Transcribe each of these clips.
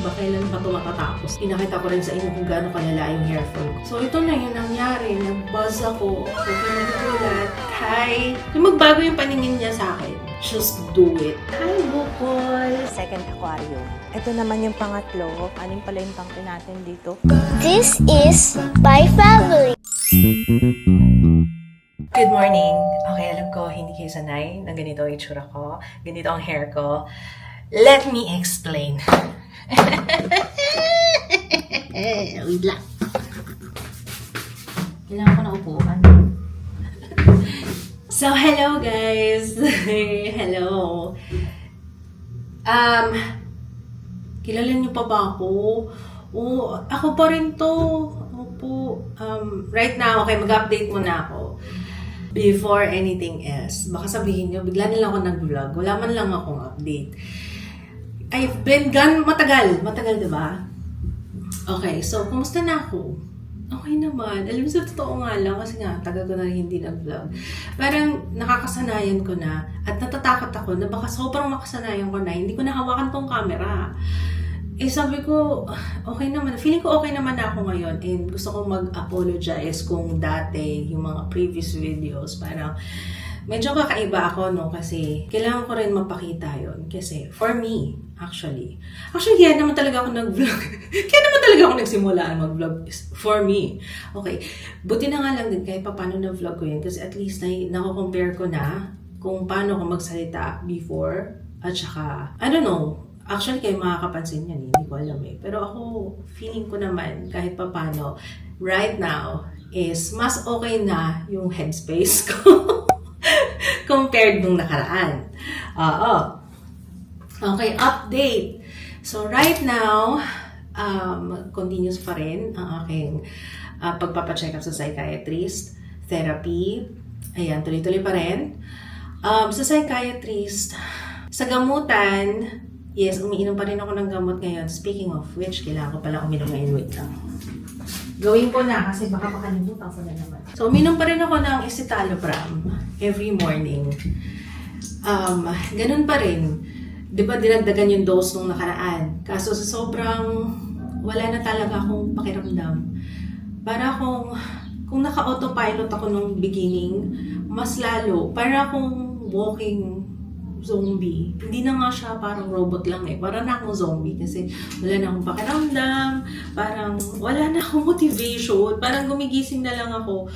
ba kailan ba ito matatapos? Pinakita ko rin sa inyo kung gaano kalala yung hair fall ko. So ito na yung nangyari, nag-buzz ako. So kung nagugulat, hi! Kung magbago yung paningin niya sa akin, just do it. Hi, Bukol! Second aquarium. Ito naman yung pangatlo. Aning pala yung tangke natin dito. This is my family. Good morning! Okay, alam ko, hindi kayo sanay na ganito ang itsura ko. Ganito ang hair ko. Let me explain. Wait lang. Kailangan ko na upuan. So, hello guys! Hello! Kilala niyo pa ba ako? Oo, ako pa rin to. Opo. Right now, okay, mag-update muna ako. Before anything else. Baka sabihin niyo, bigla na lang ako nag-vlog. Wala man lang akong update. I've been gone matagal. Matagal, diba? Okay, so, kumusta na ako? Okay naman. Alam mo, sa totoo nga lang, kasi nga, tagal ko na rin hindi nag-vlog. Parang nakakasanayan ko na, at natatakot ako na baka sobrang makasanayan ko na, hindi ko nahawakan tong camera. Eh, sabi ko, okay naman. Feeling ko okay naman ako ngayon. And gusto kong mag-apologize kung dati, yung mga previous videos, parang medyo kakaiba ako, no? Kasi kailangan ko rin mapakita yon. Kasi for me, actually, kaya naman talaga ako nag-vlog. Kaya naman talaga ako nagsimula mag-vlog for me. Okay. Buti na nga lang din kahit paano na-vlog ko yun. Kasi at least nako-compare ko na kung paano ko magsalita before. At saka, I don't know. Actually, kayo makakapansin yan, hindi ko alam eh. Pero ako, feeling ko naman, kahit papano, right now, is mas okay na yung headspace ko compared nung nakaraan. Oo. Okay, update. So, right now, continuous pa rin ang aking pagpapacheck up sa psychiatrist, therapy. Ayan, tuloy-tuloy pa rin. Sa psychiatrist, sa gamutan, yes, umiinom pa rin ako ng gamot ngayon. Speaking of which, kailangan ko pala uminom ngayon. Wait lang. Gawin ko na kasi baka makalimutan ko na naman. So, uminom pa rin ako ng escitalopram every morning. Ganun pa rin. Di ba dinagdagan yung dose nung nakaraan? Kaso sa sobrang wala na talaga akong pakiramdam. Para kung naka-autopilot ako nung beginning, mas lalo, para akong walking zombie. Hindi na nga siya parang robot lang eh. Parang na akong zombie kasi wala na akong pakiramdam, parang wala na akong motivation, parang gumigising na lang ako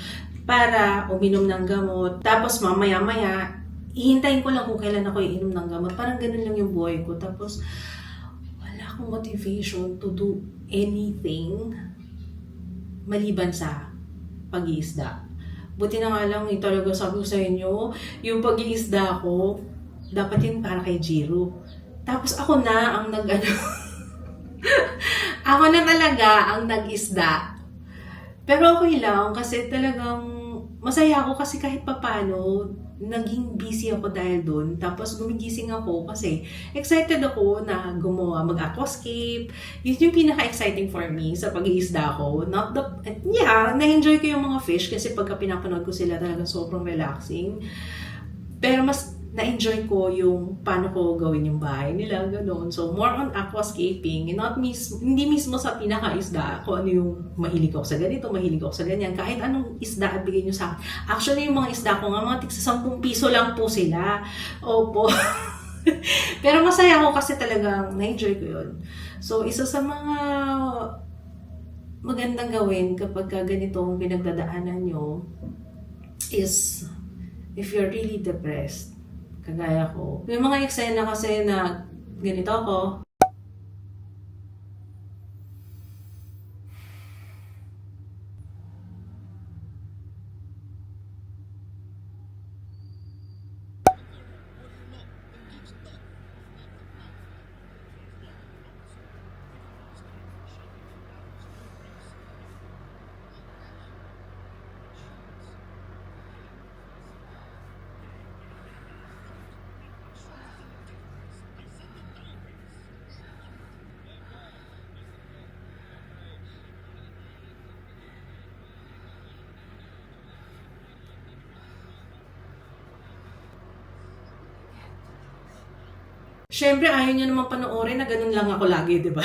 para uminom ng gamot. Tapos mamaya-maya, ihintayin ko lang kung kailan ako iinom ng gamot. Parang ganun lang yung buhay ko. Tapos wala akong motivation to do anything maliban sa pag-iisda. Buti na nga lang, talaga sabi ko sa inyo, yung pag-iisda ko, dapat yun para kay Jiro. Tapos ako na ang ako na talaga ang nag-isda. Pero okay lang kasi talagang masaya ako kasi kahit papano naging busy ako dahil doon. Tapos gumigising ako kasi excited ako na gumawa, mag-aquascape. Yun yung pinaka-exciting for me sa pag-iisda ko. Na-enjoy ko yung mga fish kasi pagka pinapanood ko sila talaga sobrang relaxing. Pero mas na-enjoy ko yung paano ko gawin yung bahay nila, gano'n. So, more on aquascaping, hindi mismo sa pinaka-isda, kung ano yung mahilig ako sa ganito, mahilig ako sa ganyan. Kahit anong isda at bigay nyo sa akin. Actually, yung mga isda ko nga, mga tig-10 piso lang po sila. Opo. Pero masaya ako kasi talagang na-enjoy ko yun. So, isa sa mga magandang gawin kapag ganitong pinagdadaanan nyo is if you're really depressed, kagaya ko. May mga eksena kasi na ganito ako. Siyempre, ayaw niyo naman panoorin na ganun lang ako lagi, di ba?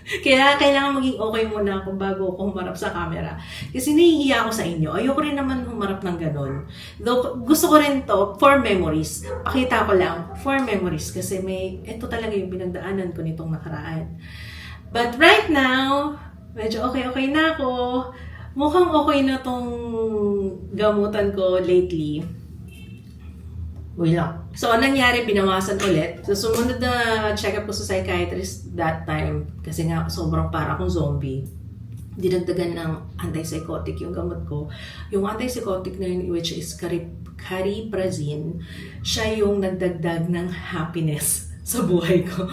Kaya kailangan maging okay muna ako bago ako humarap sa camera. Kasi nahihiya ako sa inyo. Ayoko rin naman humarap ng ganun. Though, gusto ko rin to for memories. Pakita ko lang, for memories. Kasi ito talaga yung pinagdaanan ko nitong nakaraan. But right now, medyo okay na ako. Mukhang okay na tong gamutan ko lately. Uy lang. So, anong nangyari? Binawasan ulit. So, sumunod na check-up ko sa psychiatrist that time. Kasi nga, sobrang para akong zombie. Dinagdagan ng antipsychotic yung gamot ko. Yung antipsychotic na yun, which is cariprazine, siya yung nagdagdag ng happiness sa buhay ko.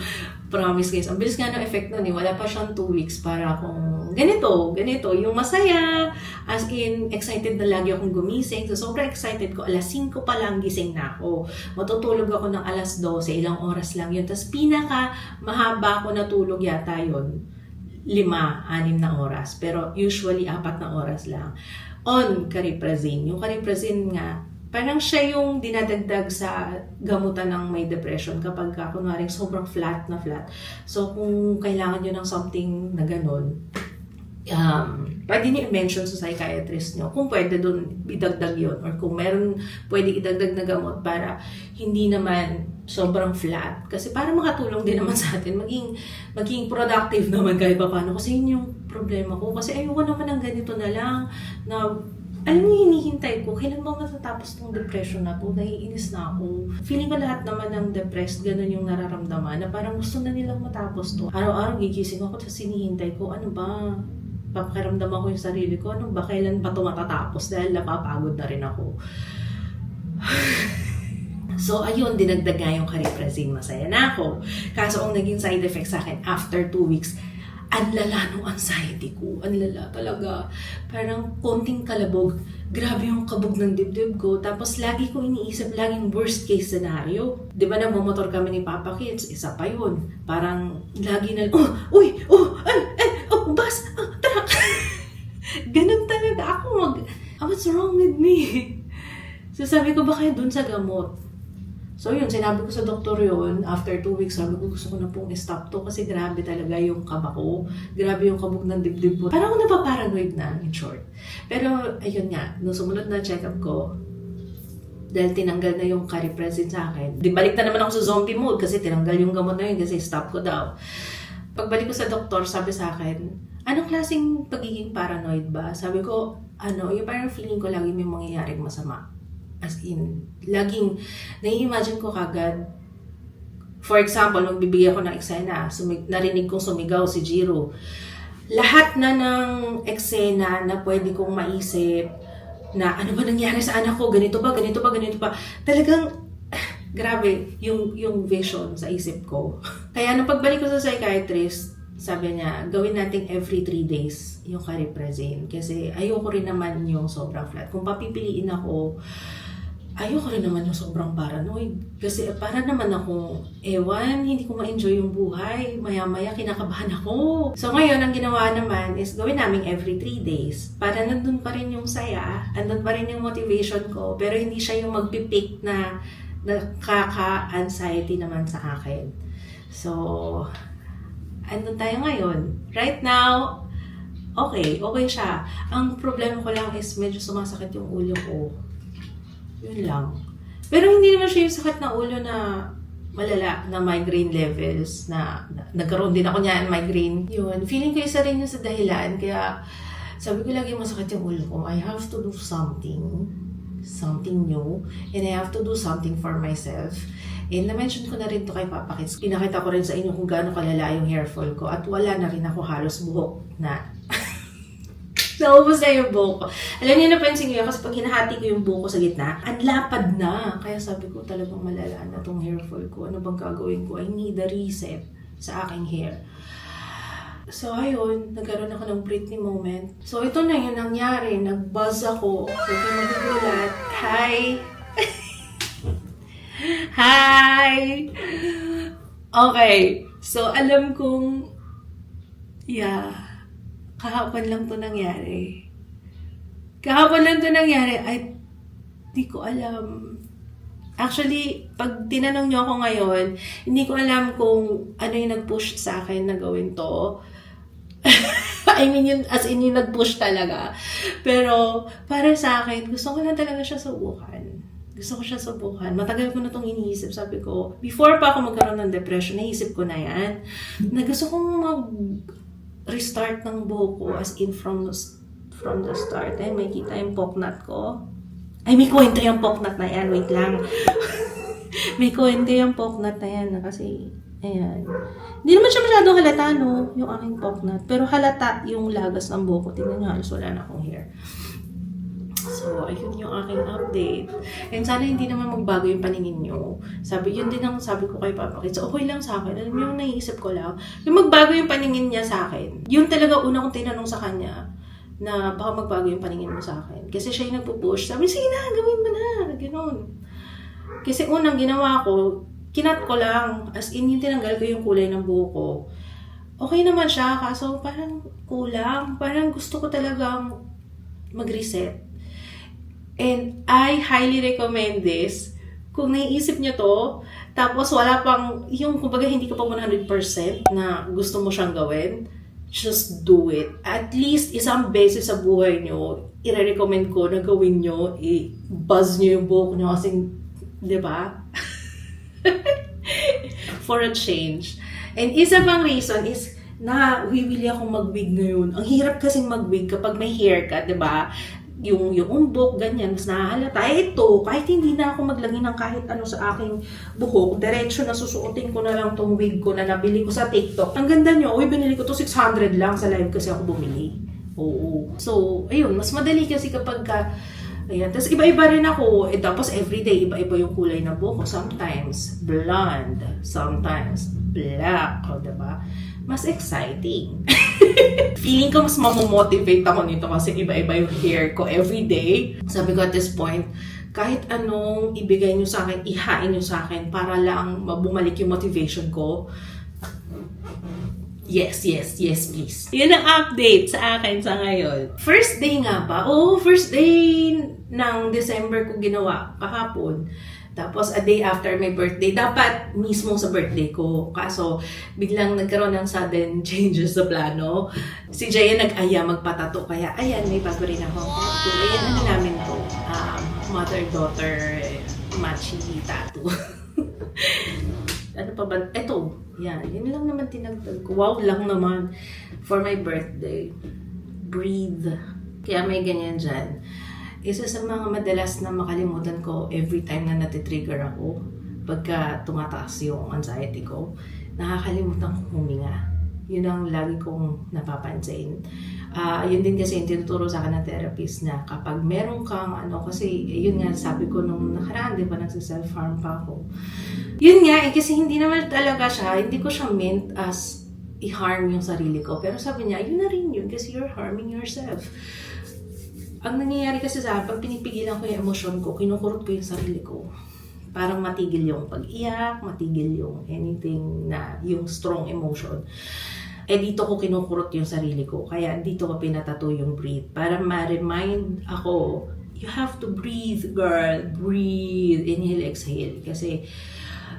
Promise guys, ang bilis nga ng effect nun eh. Wala pa siyang 2 weeks para akong ganito, yung masaya. As in, excited na lagi akong gumising. So, sobrang excited ko. Alas 5 pa lang gising na ako. Matutulog ako ng alas 12, ilang oras lang yun. Tapos pinaka mahaba ako natulog yata yun. 5, 6 na oras. Pero usually, 4 na oras lang. On cariprazine. Yung cariprazine nga, parang siya yung dinadagdag sa gamutan ng may depression kapag kunwari sobrang flat na flat. So, kung kailangan nyo ng something na ganun, pwede nyo i-mention sa psychiatrist nyo kung pwede dun idagdag yun or kung meron pwede idagdag na gamot para hindi naman sobrang flat. Kasi para makatulong din naman sa atin, maging productive naman kahit pa paano. Kasi yun yung problema ko. Kasi ayoko naman ng ganito na lang na alam niyo, hinihintay ko, kailan ba matatapos tong depression na to? Naiinis na ako. Feeling ko lahat naman ng depressed, ganun yung nararamdaman, na parang gusto na nilang matapos to. Araw-araw gigising ako, tapos hinihintay ko, ano ba? Papakiramdaman ko yung sarili ko, ano ba? Kailan ba to matatapos? Dahil napapagod na rin ako. So, ayun, dinagdag nga yung cariprazine, masaya na ako. Kaso, ang naging side effect sa akin, after 2 weeks, ang lala ng anxiety ko. Ang lala talaga. Parang konting kalabog. Grabe yung kabog ng dibdib ko. Tapos lagi ko iniisip, laging worst case scenario. Di ba nagmamotor kami ni Papa Kids? Isa pa yun. Parang lagi na, bus, truck. Ganun talaga ako what's wrong with me? So sabi ko, baka dun sa gamot. So yun, sinabi ko sa doktor yun, after 2 weeks, sabi ko gusto ko na pong i-stop to kasi grabe talaga yung kaba ko. Grabe yung kabog ng dibdib ko. Parang ako napaparanoid na, in short. Pero ayun nga, nung sumunod na check-up ko, dahil tinanggal na yung cariprazine sa akin, di balik na naman ako sa zombie mode kasi tinanggal yung gamot na yun kasi stop ko daw. Pagbalik ko sa doktor, sabi sa akin, anong klaseng pagiging paranoid ba? Sabi ko, yung parang feeling ko lagi may mangyayaring masama. As in, laging, nai-imagine ko kagad, for example, magbibigay ako ng eksena, narinig kong sumigaw si Jiro. Lahat na ng eksena na pwede kong maisip, na ano ba nangyari sa anak ko, ganito ba. Talagang, grabe, yung vision sa isip ko. Kaya nung pagbalik ko sa psychiatrist, sabi niya, gawin natin every 3 days yung cariprazine. Kasi ayoko rin naman yung sobrang flat. Kung papipiliin ako, ayoko rin naman yung sobrang paranoid. Kasi para naman akong hindi ko ma-enjoy yung buhay. Maya-maya kinakabahan ako. So ngayon, ang ginawa naman is gawin namin every 3 days. Para nandun pa rin yung saya, nandun pa rin yung motivation ko, pero hindi siya yung magpipick na nakaka-anxiety naman sa akin. So, andun tayo ngayon. Right now, okay siya. Ang problema ko lang is medyo sumasakit yung ulo ko. Yun lang. Pero hindi naman siya yung sakit na ulo na malala, na migraine levels, na nagkaroon din ako niyan, migraine. Yun, feeling ko isa rin yun sa dahilan. Kaya sabi ko lagi masakit yung ulo ko. I have to do something new, and I have to do something for myself. And na-mention ko na rin to kay Papa Kids. Pinakita ko rin sa inyo kung gaano kalala yung hair fall ko. At wala na rin ako halos buhok na naubos na yung buhok ko. Alam niyo, napansin ko yun kasi pag hinahati ko yung buhok ko sa gitna, ang lapad na. Kaya sabi ko talagang malala na tong hair fall ko. Ano bang gagawin ko? I need a reset sa aking hair. So ayun, nagkaroon ako ng Britney moment. So ito na yun nangyari. Nag-buzz ako. Huwag kayo magugulat. Hi! Hi! Okay. So alam kong kahapon lang to nangyari. Ay, di ko alam. Actually, pag tinanong niyo ako ngayon, hindi ko alam kung ano yung nag-push sa akin na gawin to. I mean, yun, as in yung nag-push talaga. Pero, para sa akin, gusto ko na talaga siya subukan. Gusto ko siya subukan. Matagal ko na itong iniisip. Sabi ko, before pa ako magkaroon ng depression, naisip ko na yan. Na gusto kong mag-restart ng buhok ko as in from the start. Eh, may kita yung poknat ko. Ay, may kwento yung poknat na yan. Wait lang. May kwento yung poknat na yan. Kasi, ayan. Hindi naman siya masyadong halata, no? Yung aking poknat. Pero halata yung lagas ng buhok ko. Tingnan nyo, halos wala na akong hair. So, ayun yung aking update. And sana hindi naman magbago yung paningin nyo. Yun din ang sabi ko kay Papa Kids. Okay lang sa akin. Alam nyo, yung naiisip ko lang. Yung magbago yung paningin niya sa akin. Yun talaga una kong tinanong sa kanya na baka magbago yung paningin mo sa akin. Kasi siya yung nagpo-push. Sabi, sige na, gawin mo na. Ganon. Kasi unang ginawa ko, kinat ko lang. As in, yung tinanggal ko yung kulay ng buhok ko. Okay naman siya, kaso parang kulang. Parang gusto ko talagang mag-reset. And I highly recommend this. Kung naiisip nyo to, tapos wala pang, yung kumbaga hindi ka pa 100% na gusto mo siyang gawin, just do it. At least isang beses sa buhay nyo, i-recommend ko na gawin nyo, i-buzz nyo yung buhok nyo kasi, di ba? For a change. And isa pang reason is, wiwili akong mag-wig ngayon. Ang hirap kasing mag-wig kapag may hair ka, di ba? Yung umbok, ganyan, mas nahahalata. Ito, kahit hindi na ako maglagay ng kahit ano sa aking buhok, diretso na susuotin ko na lang tong wig ko na nabili ko sa TikTok. Ang ganda nyo, binili ko to 600 lang sa live kasi ako bumili. Oo. So, ayun, mas madali kasi kapag ayan, tapos iba-iba rin ako. Tapos everyday, iba-iba yung kulay ng buhok ko. Sometimes blonde, sometimes black, o diba? Mas exciting. Feeling ko mas mamomotivate ako nito kasi iba-iba yung hair ko everyday. Sabi ko at this point, kahit anong ibigay nyo sa akin, ihain nyo sa akin para lang bumalik yung motivation ko. Yes, please. Yun ang update sa akin sa ngayon. First day nga ba? First day ng December ko ginawa kahapon. Tapos, a day after my birthday, dapat mismo sa birthday ko. Kaso, biglang nagkaroon ng sudden changes sa plano. Si Jaya nag-aya magpatato. Kaya, ayan, may bago rin ako. Ayan, ano namin to? Mother-daughter matchy tattoo. Ano pa ba? Eto, yan. Yun lang naman tinagtag ko. Wow lang naman. For my birthday. Breathe. Kaya may ganyan dyan. Isa sa mga madalas na makalimutan ko every time na natitrigger ako, pagka tumataas yung anxiety ko, nakakalimutan kong huminga. Yun ang lagi kong napapansin. Yun din kasi yung tinuturo sa akin ng therapist na kapag meron kang kasi yun nga sabi ko nung nakaraan, di ba, nagsa-self-harm pa ako. Yun nga, kasi hindi naman talaga siya, hindi ko siya meant as i-harm yung sarili ko. Pero sabi niya, yun na rin yun kasi you're harming yourself. Ang nangyayari kasi sa akin, pag pinipigilan ko yung emosyon ko, kinukurot ko yung sarili ko. Parang matigil yung pag-iyak, matigil yung anything na, yung strong emotion. Dito ko kinukurot yung sarili ko. Kaya dito ko pinatato yung breathe. Para ma-remind ako, you have to breathe, girl. Breathe. Inhale, exhale. Kasi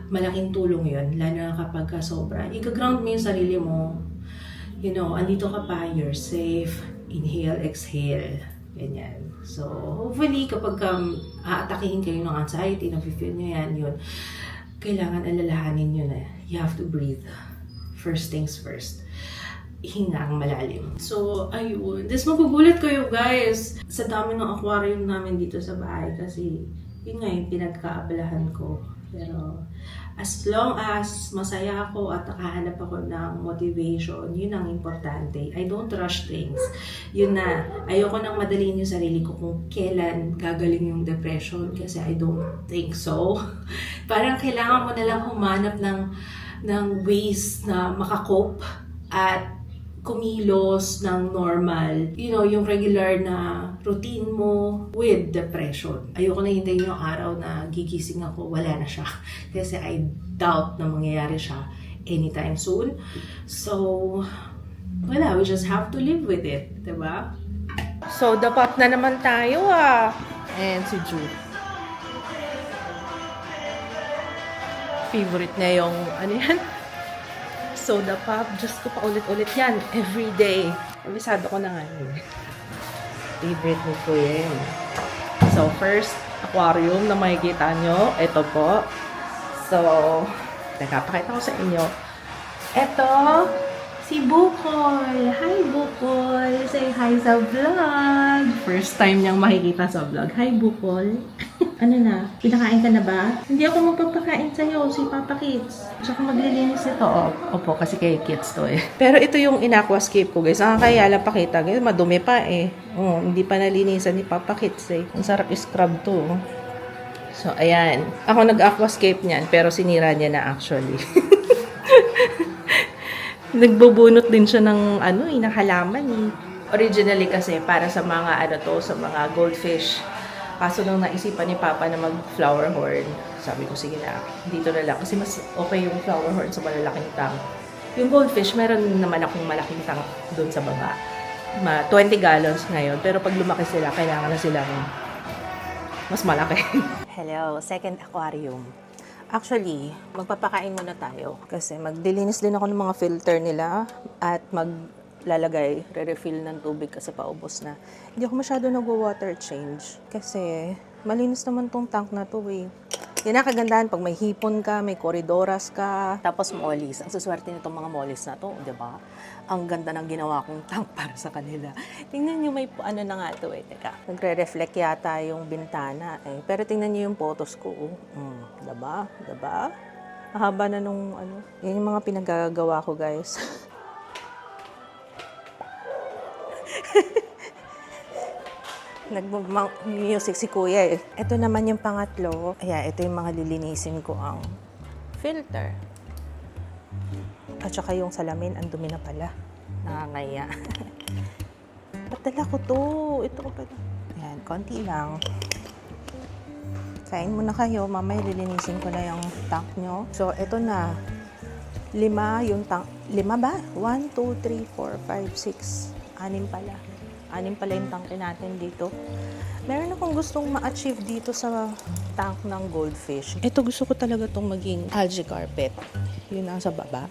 malaking tulong yun. Lalo na kapag sobra. I-ground mo yung sarili mo. Andito ka pa, you're safe. Inhale, exhale. Ganyan. So, hopefully, kapag aatakihin kayo ng anxiety, nafe-feel nyo yan, yun, kailangan alalahanin nyo na you have to breathe. First things first. Hinga ang malalim. So, ayun. This magugulat kayo, guys, sa dami ng aquarium namin dito sa bahay kasi yun nga yung pinagkaabalahan ko. Pero, as long as masaya ako at nakahanap ako ng motivation, yun ang importante. I don't rush things. Yun na, ayoko nang madaliin yung sarili ko kung kailan gagaling yung depression kasi I don't think so. Parang kailangan mo na lang humanap ng ways na makakope at kumilos ng normal, yung regular na routine mo with depression. Ayoko na hintayin yung araw na gigising ako, wala na siya. Kasi I doubt na mangyayari siya anytime soon. So, wala, we just have to live with it, diba? So, dapat na naman tayo And si Jude. Favorite niya yung, soda pop. Diyos ko, paulit-ulit yan. Every day. Abisado ko na nga yun. Favorite ni Kuya yan. So, first, aquarium na makikita nyo. Ito po. So, teka, pakita ko sa inyo. Ito, si Bukol. Hi, Bukol. Say hi sa vlog. First time niyang makikita sa vlog. Hi, Bukol. Ano na? Pinakain ka na ba? Hindi ako magpapakain sa'yo. Si Papa Kids. Tsaka maglilinis ito. Opo, kasi kay Kids to eh. Pero ito yung in-aquascape ko, guys. Nakakaya lang pakita. Guys, madumi pa eh. Hindi pa nalinisan ni Papa Kids eh. Ang sarap scrub to. So, ayan. Ako nag-aquascape niyan, pero sinira niya na actually. Nagbubunot din siya ng ng halaman eh. Originally kasi para sa mga sa mga goldfish. Kaso nung naisipan ni Papa na mag-flower horn, sabi ko sige na, dito na lang. Kasi mas okay yung flower horn sa malalaking tank. Yung goldfish, meron naman akong malaking tank doon sa baba. 20 gallons ngayon. Pero pag lumaki sila, kailangan na silang mas malaki. Hello, second aquarium. Actually, magpapakain muna tayo kasi magdilinis din ako ng mga filter nila at maglalagay, re-refill ng tubig kasi paubos na. Hindi ako masyado nag-water change kasi malinis naman tong tank na to eh. Yan ang kagandahan pag may hipon ka, may koridoras ka, tapos mollies. Ang suswerte nitong mga mollies na to, di ba? Ang ganda ng ginawa kong tank para sa kanila. Tingnan nyo, may na nga to eh. Teka, nagre-reflect yata yung bintana eh. Pero tingnan nyo yung photos ko. Diba? Diba? Mahaba na nung Yan yung mga pinagagawa ko, guys. Nag-music si Kuya eh. Ito naman yung pangatlo. Ayan, ito yung mga lilinisin ko ang filter. At saka yung salamin, ang dumi na pala. Nakangaya. Ba't dala ko to? Ito ko pala. Ayan, konti lang. Kain muna kayo. Mamaya lilinisin ko na yung tank nyo. So, ito na. 5 yung tank. 5 ba? 1, 2, 3, 4, 5, 6. 6 pala. 6 pala yung tank natin dito. Meron akong gustong ma-achieve dito sa tank ng goldfish. Ito gusto ko talaga itong maging algae carpet. Yun nasa baba.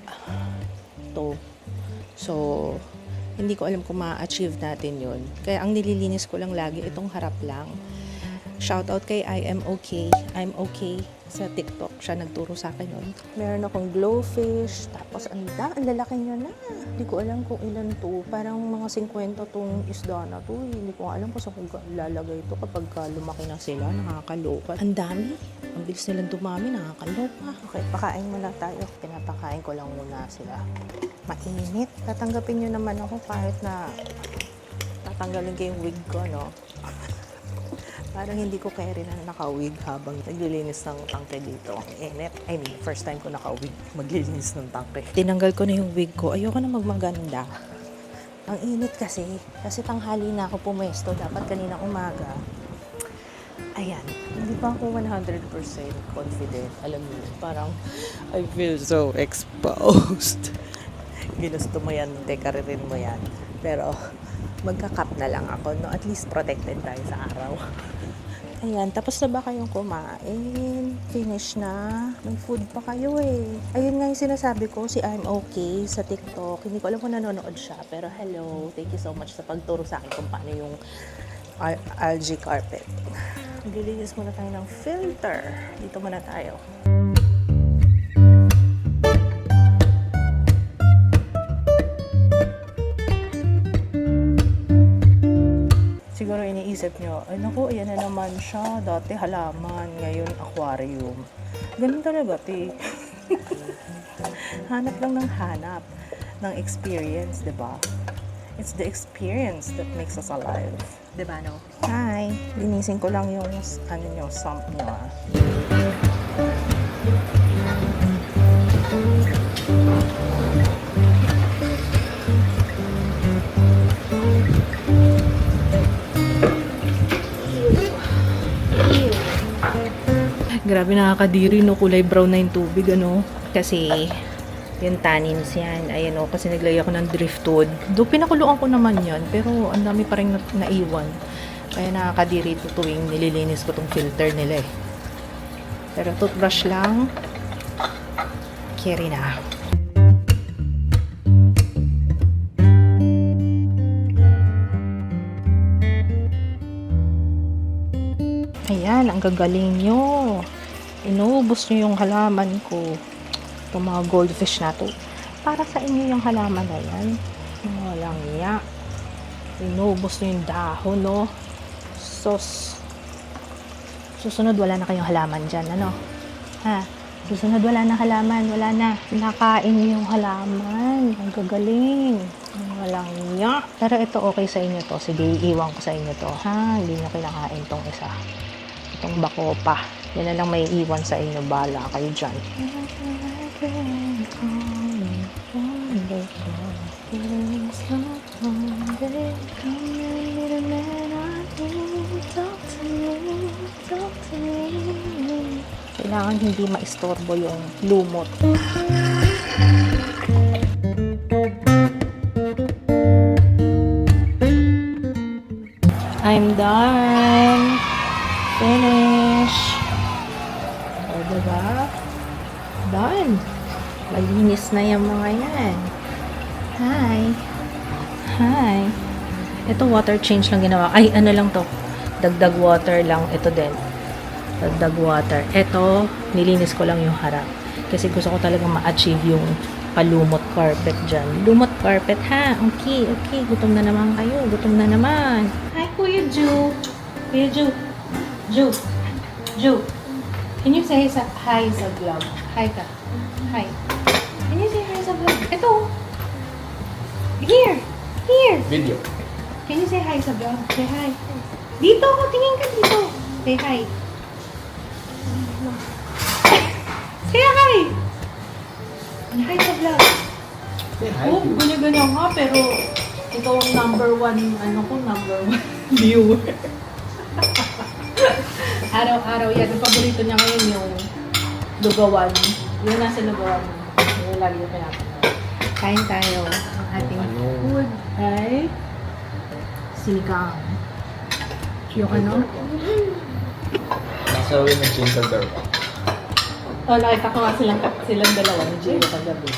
Ito. So, hindi ko alam kung ma-achieve natin yun. Kaya ang nililinis ko lang lagi itong harap lang. Shoutout kay I am okay. I'm okay. Sa TikTok siya nagturo sa akin nun. Meron akong glowfish. Tapos ang lalaki niya na. Hindi ko alam kung ilan to. Parang mga 50 tong isda na to. Hindi ko alam kung saan ko lalagay ito kapag lumaki na sila. Nakakaloka. Ang dami. Ang bilis nilang dumami. Nakakaloka. Okay, pakain muna tayo. Pinapakain ko lang muna sila. Mainit. Tatanggapin nyo naman ako kahit na tatanggalin ko yung wig ko, no? Parang hindi ko kaya rin na naka-wig habang naglilinis ng tangke dito. Init. I mean, first time ko naka-wig maglilinis ng tangke. Tinanggal ko na yung wig ko. Ayoko na magmaganda. Ang init kasi. Kasi tanghali na ako pumesto. Dapat kanina umaga. Ayan. Hindi pa ako 100% confident. Alam mo, parang I feel so exposed. Ginusto mo yan, dekaririn mo yan. Pero magka-cap na lang ako, no? At least protected tayo sa araw. Ayan, tapos na ba kayong kumain? Finish na? May food pa kayo eh. Ayun nga yung sinasabi ko, si I'm okay sa TikTok. Hindi ko alam kung nanonood siya, pero hello. Thank you so much sa pagturo sa akin kung paano yung algae carpet. Maglilinis muna tayo ng filter. Dito muna tayo. Siguro iniisip nyo, ay naku, ayan na naman siya. Dati halaman, ngayon aquarium. Ganun talaga, te. Hanap lang ng hanap ng experience, diba? It's the experience that makes us alive. Diba, no? Hi! Linisin ko lang yung, sump nyo, ah. Grabe, nakakadiri, no? Kulay brown na yung tubig, ano? Kasi yung tannins yan. Ayan, o. Kasi naglagay ako ng driftwood. Do, pinakuluan ko naman yan. Pero ang dami pa rin naiwan. Kaya nakakadiri ito tuwing nililinis ko tong filter nila eh. Pero toothbrush lang. Carry na. Yan, ang gagaling nyo. Inuubos nyo yung halaman ko. Itong mga goldfish na to. Para sa inyo yung halaman na yan. Walang iya. Inuubos nyo yung dahon, no? Sos. Susunod, wala na kayong halaman dyan, ano? Ha? Susunod, wala na halaman. Wala na. Pinakain nyo yung halaman. Ang gagaling. Walang iya. Pero ito okay sa inyo to. Sige, iiwan ko sa inyo to. Ha? Hindi nyo kinakain tong isa. Itong bako pa. Yan na lang may iwan sa inyo. Bala kayo dyan. Kailangan hindi maistorbo yung lumot. I'm done. Finish. O, diba? Done. Malinis na yung mga yan. Hi. Hi. Ito water change lang ginawa. Ay, ano lang to. Dagdag water lang. Ito din. Dagdag water. Ito, nilinis ko lang yung harap. Kasi gusto ko talaga ma-achieve yung palumot carpet dyan. Lumot carpet, ha? Okay, okay. Gutom na naman kayo. Gutom na naman. Hi, Kuya Ju. Kuya Ju. Ju. Ju. Can you say hi sa vlog? Hi ka. Hi. Can you say hi sa vlog? Ito. Here. Here. Video. Can you say hi sa vlog? Say hi. Dito. Tingin ka dito. Say hi. Say hi. Hi sa vlog. Oh, ganyan-ganyan nga, pero ikaw ang number one viewer. Araw-araw yan. Ang paborito niya ngayon yung lugawan. Yung nasa lugawan. Yung lagi yung pinapanood. Kain tayo. Ang ating food ay sinigang. Yung ano? Nasa uwi ng Jingle Bell. Oh, nakita ko nga silang dalawa ni Jay kagabi.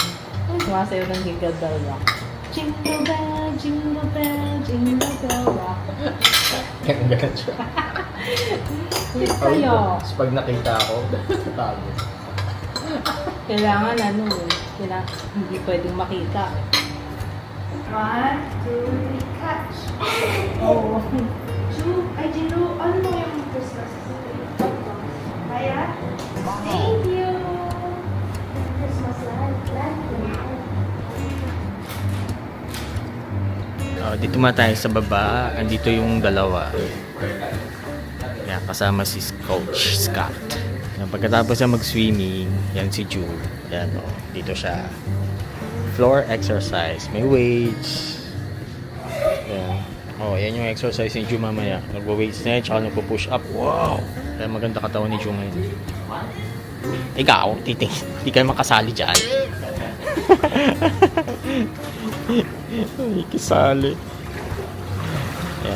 Sumasayaw ng Jingle Bell Rock. Jingle bell, jingle bell, jingle bell rock. Ganyan siya. Kayo. Tapos pag nakita ako, tago. Kailangan hindi pwedeng makita. 1, 2, 3, catch! Oh. Jiro, ano mo yung Christmas? Kaya? Thank you! Christmas light. Dito tayo sa baba. Andito yung dalawa. Yan, kasama si Coach Scott. Yan, pagkatapos na mag-swimming, yan si Ju. Yan, dito siya. Floor exercise. May weights. Yan. Yan yung exercise ni Ju mamaya. Nagwa-weights na yan, tsaka nagpo-push up. Wow! Kaya maganda katawan ni Ju ngayon. Ikaw, hindi kayo makasali dyan. Ikisali.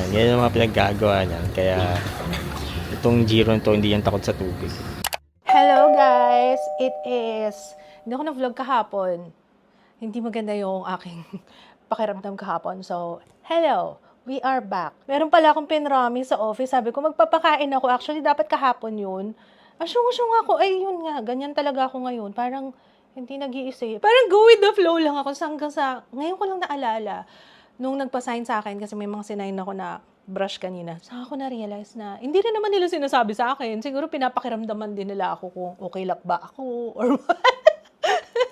Yan yung mga pinaggagawa niyan. Kaya itong Jiro to hindi yan takot sa tubig. Hello guys! It is... Hindi ako na-vlog kahapon. Hindi maganda yung aking pakiramdam kahapon. So, hello! We are back. Meron pala akong pinrami sa office. Sabi ko, magpapakain ako. Actually, dapat kahapon yun. Asyong-asyong ako. Ay, yun nga. Ganyan talaga ako ngayon. Parang hindi nag-iisip. Parang go with the flow lang ako. Hanggang sa... Ngayon ko lang naalala. Nung nagpa-sign sa akin, kasi may mga sinayin ako na brush kanina, saka ako na-realize na hindi rin naman nila sinasabi sa akin. Siguro pinapakiramdaman din nila ako kung okay lang ba ako or what.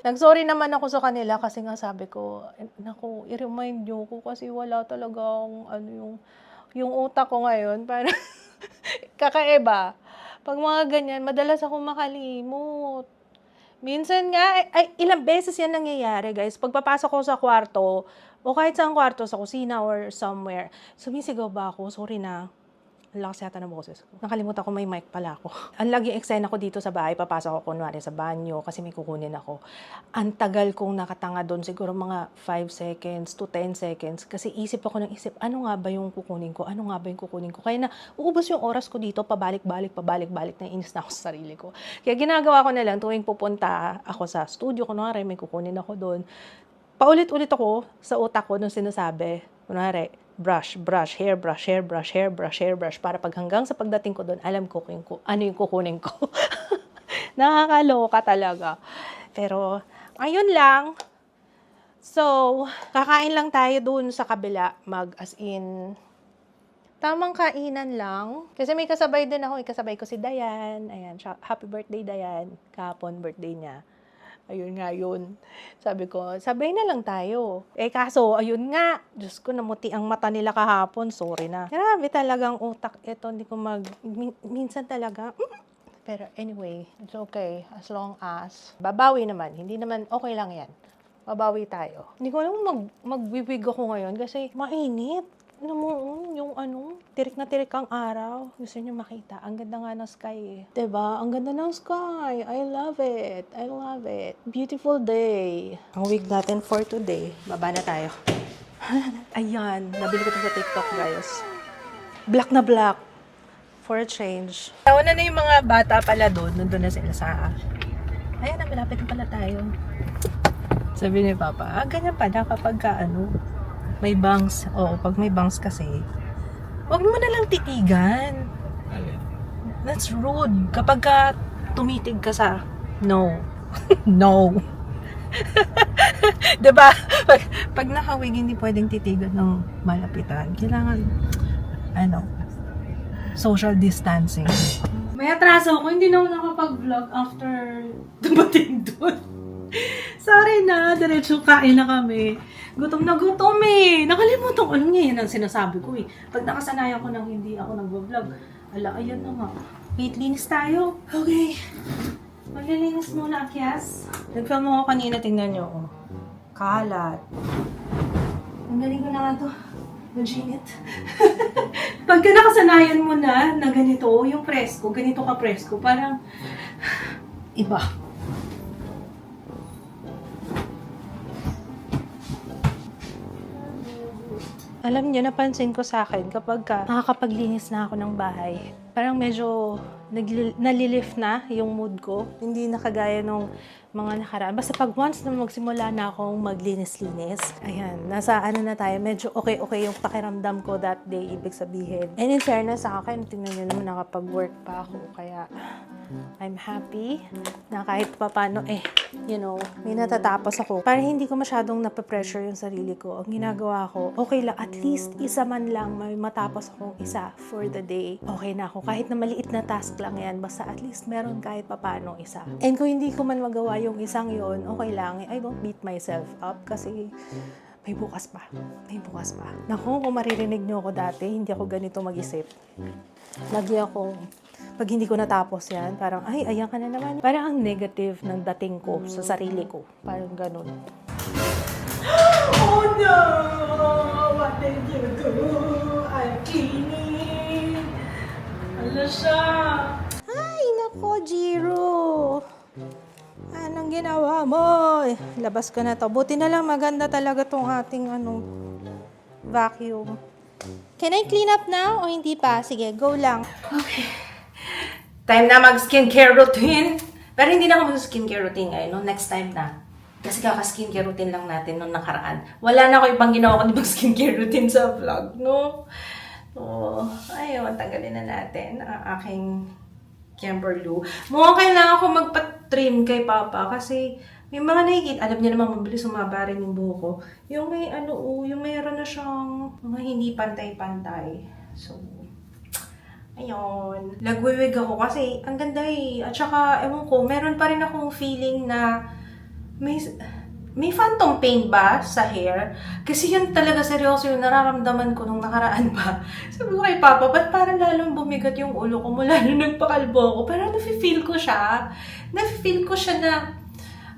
Nag-sorry naman ako sa kanila kasi nga sabi ko, naku, i-remind nyo ko kasi wala talagang yung utak ko ngayon. Para kakaiba. Pag mga ganyan, madalas ako makalimot. Minsan nga, ilang beses yan nangyayari, guys. Pagpapasok ko sa kwarto, o kahit saan kwarto, sa kusina or somewhere, sumisigaw ba ako? Sorry na. Ang lakas yata ng boses. Nakalimutan ko may mic pala ako. Ang lagi eksena ko dito sa bahay, papasok ako kunwari sa banyo kasi may kukunin ako. Ang tagal kong nakatanga doon, siguro mga 5 seconds to 10 seconds. Kasi isip ako ng isip, ano nga ba yung kukunin ko? Ano nga ba yung kukunin ko? Kaya na, uubos yung oras ko dito, pabalik-balik, na inis na ako sa sarili ko. Kaya ginagawa ko na lang, tuwing pupunta ako sa studio, kunwari may kukunin ako doon, paulit-ulit ako sa utak ko nung sinasabi. Kunwari, brush, brush, hairbrush, hairbrush, hairbrush, hairbrush. Para pag hanggang sa pagdating ko doon, alam ko kung ano yung kukunin ko. Nakakaloka talaga. Pero, ayun lang. So, kakain lang tayo doon sa kabila. As in, tamang kainan lang. Kasi may kasabay din ako. Kasabay ko si Dayan. Ayan, happy birthday, Dayan. Kahapon, birthday niya. Ayun nga yun. Sabi ko, sabay na lang tayo. Kaso, ayun nga. Diyos ko, namuti ang mata nila kahapon. Sorry na. Grabe talagang utak ito. Hindi ko minsan talaga. Pero anyway, it's okay. As long as, babawi naman. Hindi naman, okay lang yan. Babawi tayo. Hindi ko alam magwiwig ako ngayon kasi mainit. Ano mo, yung tirik na tirik ang araw. Gusto niyo makita. Ang ganda nga ng sky eh. Diba? Ang ganda ng sky. I love it. I love it. Beautiful day. Ang wig natin for today. Baba na tayo. Ayan. Nabili ko ito sa TikTok, guys. Black na black. For a change. Tawana na yung mga bata pala doon. Nandun na sila sa... Ayan, malapit na pala tayo. Sabi ni Papa, ganyan pala kapag may bangs. Oo, pag may bangs kasi, huwag mo na lang titigan. That's rude. Kapag tumitig ka sa no. No. Diba? Pag nakawig, hindi pwedeng titigan ng malapitan. Kailangan, social distancing. May atraso ako. Hindi na ako nakapag-vlog after dumating doon. Sorry na. Diretso kain na kami. Gutom na gutom eh. Nakalimutan ko. Alam niya, yan ang sinasabi ko eh. Pag nakasanayan ko nang hindi ako nag-vlog, ayan na nga. Wait, linis tayo. Okay. Maglilinis muna, Akyas. Nag-film ako kanina, tingnan niyo. Oh. Kalat. Ang galing ko na nga to. Maginit. Pagka nakasanayan mo na ganito, yung presko, ganito ka presko, parang iba. Alam niyo, napansin ko sa akin kapag nakakapaglinis na ako ng bahay, parang medyo nalilift na yung mood ko. Hindi na kagaya nung mga nakaraan. Basta pag once na magsimula na akong maglinis-linis, ayan, nasa na tayo, medyo okay yung pakiramdam ko that day, ibig sabihin. And in fairness sa akin, tingnan niyo naman nakapag-work pa ako, kaya I'm happy na kahit papano, may natatapos ako. Para hindi ko masyadong napapressure yung sarili ko. Ang ginagawa ko, okay lang, at least isa man lang, may matapos akong isa for the day. Okay na ako. Kahit na maliit na task lang yan, basta at least meron kahit papano isa. And kung hindi ko man magawa yung isang yon, okay lang. I don't beat myself up kasi may bukas pa. May bukas pa. Naku, kung maririnig nyo ako dati, hindi ako ganito mag-isip. Lagi ako, pag hindi ko natapos yan, parang, ayan ka na naman. Parang ang negative ng dating ko sa sarili ko. Parang ganun. Oh no! What did you do? I'm cleaning. Ano siya? Ay, nako, Jiro. Anong ginawa mo? Labas ko na to. Buti na lang maganda talaga tong ating vacuum. Can I clean up now o hindi pa? Sige, go lang. Okay. Time na mag-skincare routine. Pero hindi na ako mag-skincare routine ngayon. No? Next time na. Kasi kaka-skincare routine lang natin nung nakaraan. Wala na ako ibang ginawa kundi mag-skincare routine sa vlog. No? Ayun, tanggalin na natin ang aking Kimberloo. Mukhang kailangan ko magpa-trim kay Papa kasi may mga nakikita. Alam niyo naman, mabilis sumaba rin yung buhok ko. Yung may yung mayroon na siyang mga hindi pantay-pantay. So, ayun. Nagwiwig ako kasi ang ganda eh. At saka, ewan ko, meron pa rin akong feeling na may phantom pain ba sa hair? Kasi yun talaga seryoso yung nararamdaman ko nung nakaraan pa. Sabi ko kay Papa, ba't parang lalong bumigat yung ulo ko mula nung nagpakalbo ko? Pero nafe-feel ko siya. Nafe-feel ko siya na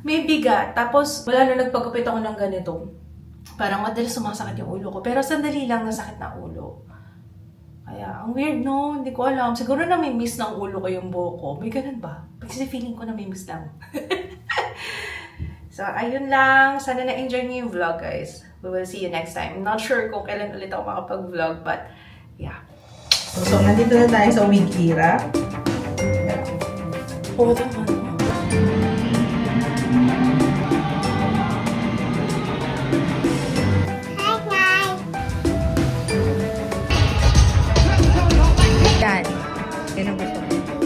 may bigat. Tapos, wala nung nagpagupit ako ng ganito. Parang madalas sumasakit yung ulo ko. Pero sandali lang nasakit na ulo. Kaya, ang weird no? Hindi ko alam. Siguro na may miss ng ulo ko yung buhok ko. May ganun ba? Kasi feeling ko na may miss lang. So, ayun lang. Sana na-enjoy niyo yung vlog, guys. We will see you next time. I'm not sure kung kailan ulit ako makapag-vlog, but yeah. So, nandito na tayo sa Wig Era. Oh,